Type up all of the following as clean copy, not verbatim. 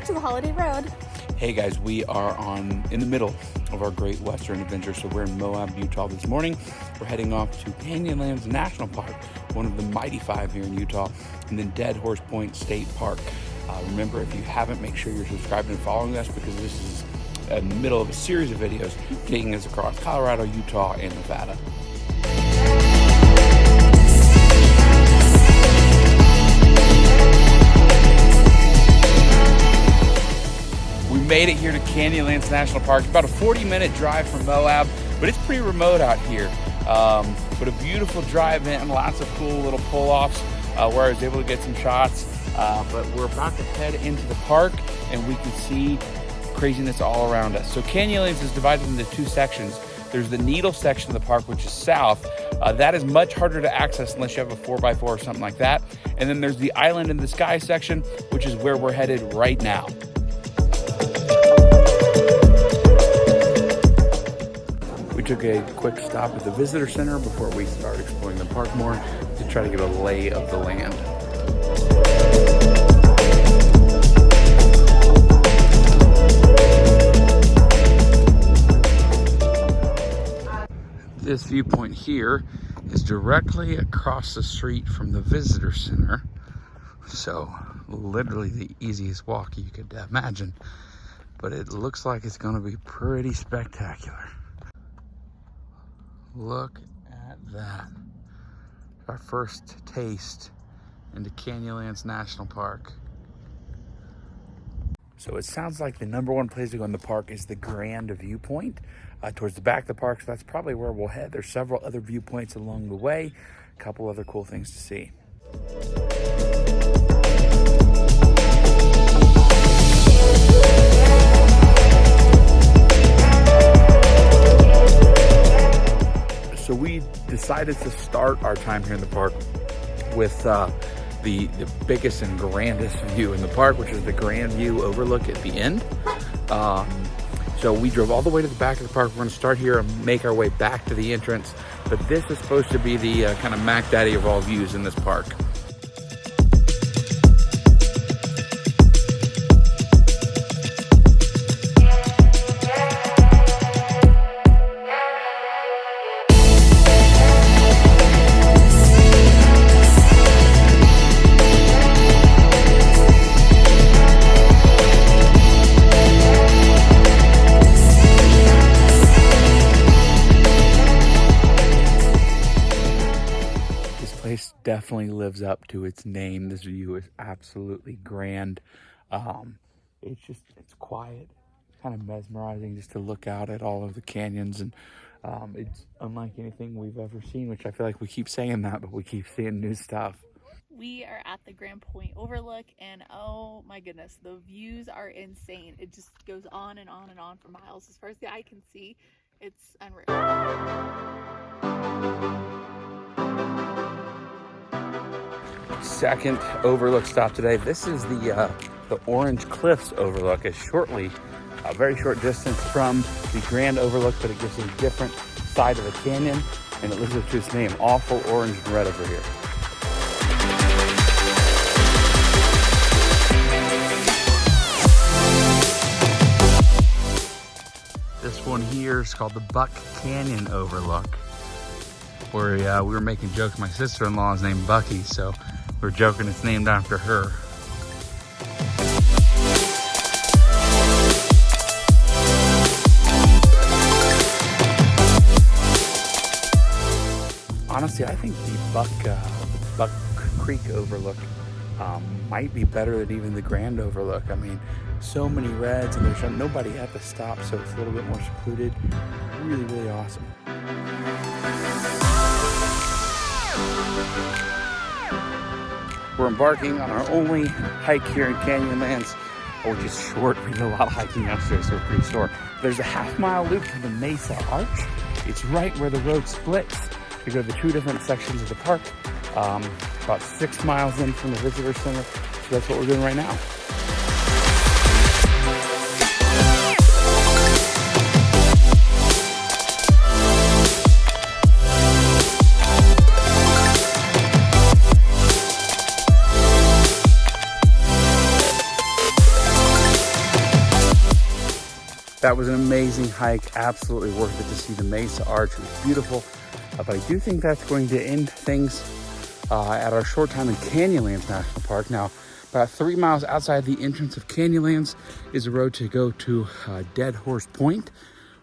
back to the Holiday Road. Hey guys, we are in the middle of our great Western adventure. So we're in Moab, Utah this morning. We're heading off to Canyonlands National Park, one of the mighty five here in Utah, and then Dead Horse Point State Park. Remember, if you haven't, make sure you're subscribed and following us, because this is in the middle of a series of videos taking us across Colorado, Utah, and Nevada. We made it here to Canyonlands National Park. It's about a 40-minute drive from Moab, but it's pretty remote out here. But a beautiful drive in, lots of cool little pull-offs where I was able to get some shots. But we're about to head into the park, and we can see craziness all around us. So Canyonlands is divided into two sections. There's the Needle section of the park, which is south. That is much harder to access unless you have a 4x4 or something like that. And then there's the Island in the Sky section, which is where we're headed right now. We took a quick stop at the visitor center before we start exploring the park more to try to get a lay of the land. This viewpoint here is directly across the street from the visitor center. So literally the easiest walk you could imagine, but it looks like it's going to be pretty spectacular. Look at that. Our first taste into Canyonlands National Park. So it sounds like the number one place to go in the park is the Grand Viewpoint towards the back of the park. So that's probably where we'll head. There's several other viewpoints along the way, a couple other cool things to see. So we decided to start our time here in the park with the biggest and grandest view in the park, which is the Grand View overlook at the end. So we drove all the way to the back of the park. We're going to start here and make our way back to the entrance. But this is supposed to be the kind of Mac Daddy of all views in this park. Definitely lives up to its name. This view is absolutely grand. It's quiet. It's kind of mesmerizing just to look out at all of the canyons, and it's unlike anything we've ever seen, which I feel like we keep saying that, but we keep seeing new stuff. We are at the Grand Point overlook, and oh my goodness, the views are insane. It just goes on and on and on for miles. As far as the eye can see, it's unreal. Second overlook stop today. This is the Orange Cliffs overlook. It's a very short distance from the Grand Overlook, but it gives a different side of the canyon, and it lives up to its name. Awful orange and red over here. This one here is called the Buck Canyon Overlook, where we were making jokes. My sister-in-law is named Bucky, so we're joking it's named after her. Honestly, I think the Buck Creek Overlook might be better than even the Grand Overlook. I mean, so many reds, and there's nobody at the stop, so it's a little bit more secluded. Really, really awesome. We're embarking on our only hike here in Canyonlands, which is short. We did a lot of hiking yesterday, so we're pretty sore. There's a half-mile loop to the Mesa Arch. It's right where the road splits to go to the two different sections of the park, about 6 miles in from the visitor center. So that's what we're doing right now. That was an amazing hike, absolutely worth it to see the Mesa Arch. It was beautiful, but I do think that's going to end things at our short time in Canyonlands National Park. Now, about 3 miles outside the entrance of Canyonlands is a road to go to Dead Horse Point,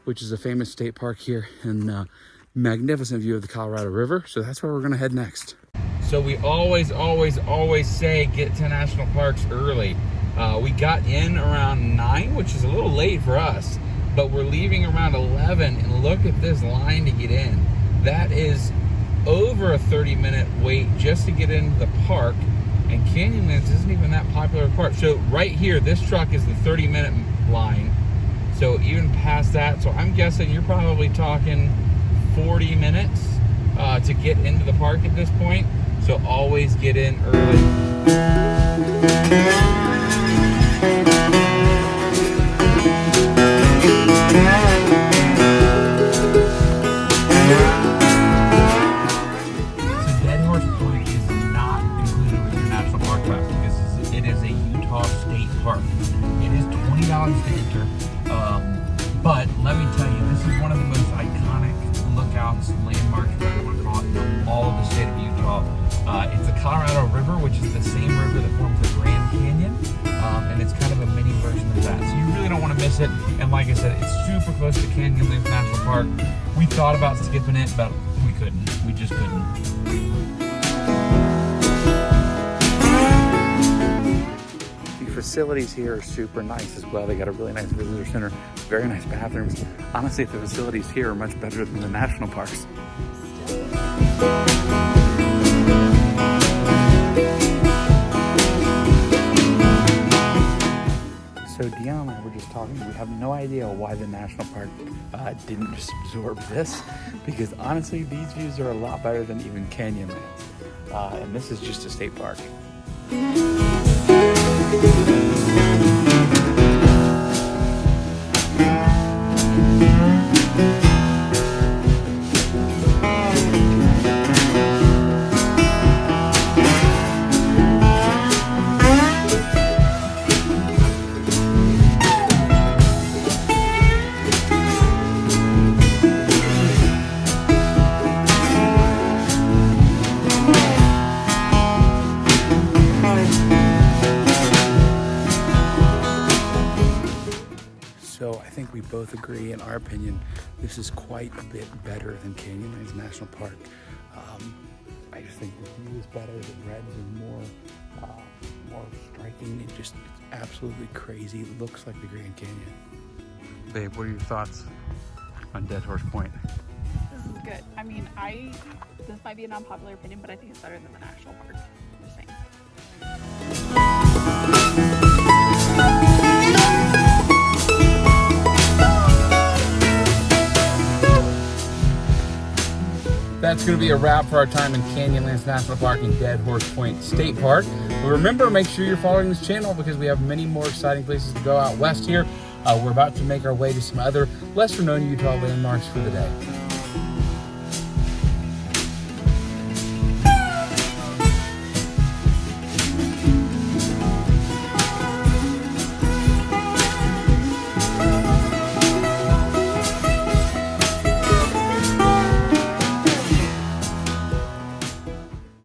which is a famous state park here, and magnificent view of the Colorado River. So that's where we're gonna head next. So we always say get to national parks early. We got in around 9, which is a little late for us, but we're leaving around 11, and look at this line to get in. That is over a 30-minute wait just to get into the park, and Canyonlands isn't even that popular park. So right here, this truck is the 30-minute line. So even past that, so I'm guessing you're probably talking 40 minutes to get into the park at this point. So always get in early. To enter, but let me tell you, this is one of the most iconic lookouts, landmarks, whatever you want to call it, in all of the state of Utah. It's the Colorado River, which is the same river that forms the Grand Canyon, and it's kind of a mini version of that. So you really don't want to miss it. And like I said, it's super close to Canyonlands National Park. We thought about skipping it, but we couldn't. We just couldn't. Facilities here are super nice as well. They got a really nice visitor center, very nice bathrooms. Honestly, the facilities here are much better than the national parks. So Deanna and I were just talking. We have no idea why the national park didn't just absorb this, because honestly, these views are a lot better than even Canyonlands. And this is just a state park. So I think we both agree, in our opinion, this is quite a bit better than Canyonlands National Park. I just think the view is better, the reds are more striking. It's absolutely crazy. It looks like the Grand Canyon. Babe, what are your thoughts on Dead Horse Point? This is good. I mean, this might be an unpopular opinion, but I think it's better than the national park. Just saying. That's going to be a wrap for our time in Canyonlands National Park and Dead Horse Point State Park. But remember, make sure you're following this channel because we have many more exciting places to go out west here. We're about to make our way to some other lesser known Utah landmarks for the day.